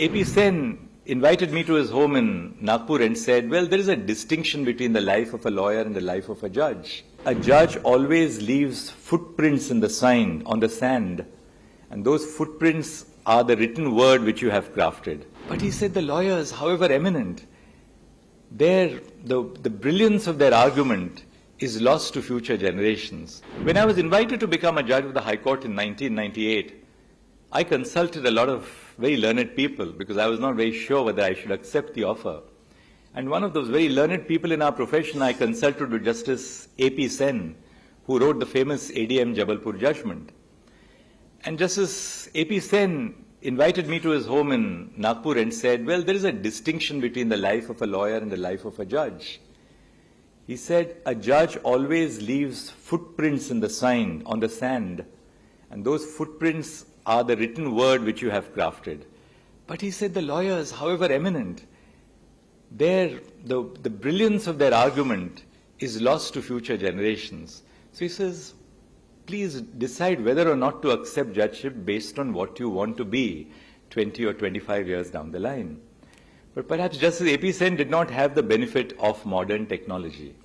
AP Sen invited me to his home in Nagpur and said, well, there is a distinction between the life of a lawyer and the life of a judge. A judge always leaves footprints in the sand, on the sand, and those footprints are the written word which you have crafted. But he said the lawyers, however eminent, the brilliance of their argument is lost to future generations. When I was invited to become a judge of the High Court in 1998, I consulted a lot of very learned people because I was not very sure whether I should accept the offer. And one of those very learned people in our profession I consulted with Justice AP Sen, who wrote the famous ADM Jabalpur judgment. And Justice AP Sen invited me to his home in Nagpur and said, well, there is a distinction between the life of a lawyer and the life of a judge. He said, a judge always leaves footprints in the sand, on the sand, and those footprints are the written word which you have crafted. But he said the lawyers, however eminent, the brilliance of their argument is lost to future generations. So he says, please decide whether or not to accept judgeship based on what you want to be 20 or 25 years down the line. But perhaps Justice AP Sen did not have the benefit of modern technology.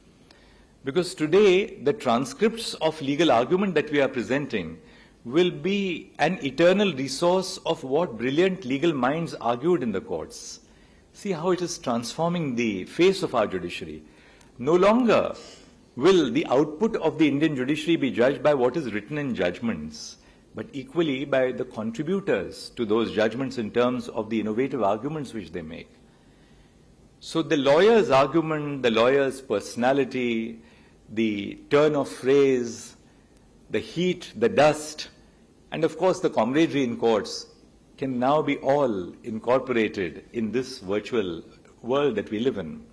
Because today, the transcripts of legal argument that we are presenting will be an eternal resource of what brilliant legal minds argued in the courts. See how it is transforming the face of our judiciary. No longer will the output of the Indian judiciary be judged by what is written in judgments, but equally by the contributors to those judgments in terms of the innovative arguments which they make. So the lawyer's argument, the lawyer's personality, the turn of phrase, the heat, the dust, and of course the camaraderie in courts can now be all incorporated in this virtual world that we live in.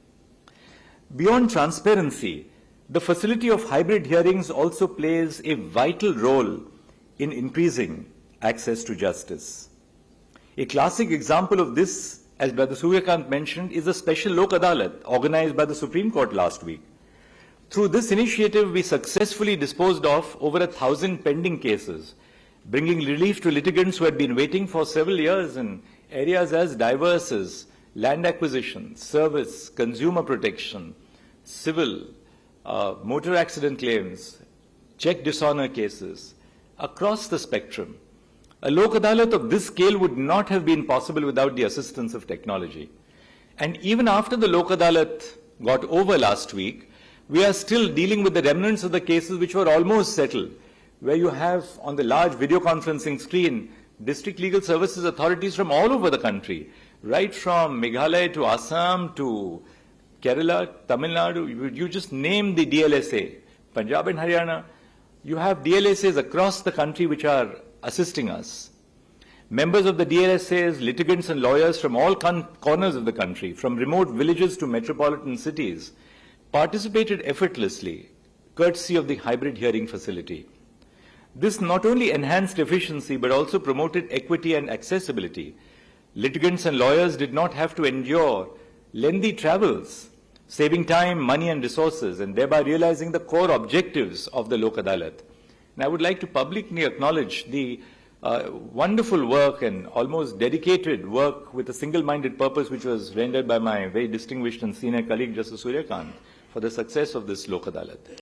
Beyond transparency, the facility of hybrid hearings also plays a vital role in increasing access to justice. A classic example of this, as Brother Suryakant mentioned, is the special Lok Adalat organized by the Supreme Court last week. Through this initiative, we successfully disposed of over 1,000 pending cases, bringing relief to litigants who had been waiting for several years in areas as diverse as land acquisition, service, consumer protection, civil, motor accident claims, check dishonor cases, across the spectrum. A Lok Adalat of this scale would not have been possible without the assistance of technology. And even after the Lok Adalat got over last week, we are still dealing with the remnants of the cases which were almost settled, where you have on the large video conferencing screen district legal services authorities from all over the country, right from Meghalaya to Assam to Kerala, Tamil Nadu. You just name the DLSA, Punjab and Haryana. You have DLSAs across the country which are assisting us. Members of the DLSAs, litigants and lawyers from all corners of the country, from remote villages to metropolitan cities, participated effortlessly, courtesy of the hybrid hearing facility. This not only enhanced efficiency but also promoted equity and accessibility. Litigants and lawyers did not have to endure lengthy travels, saving time, money and resources, and thereby realizing the core objectives of the Lok Adalat. And I would like to publicly acknowledge the wonderful work and almost dedicated work with a single-minded purpose which was rendered by my very distinguished and senior colleague Justice Suryakant for the success of this Lok Adalat.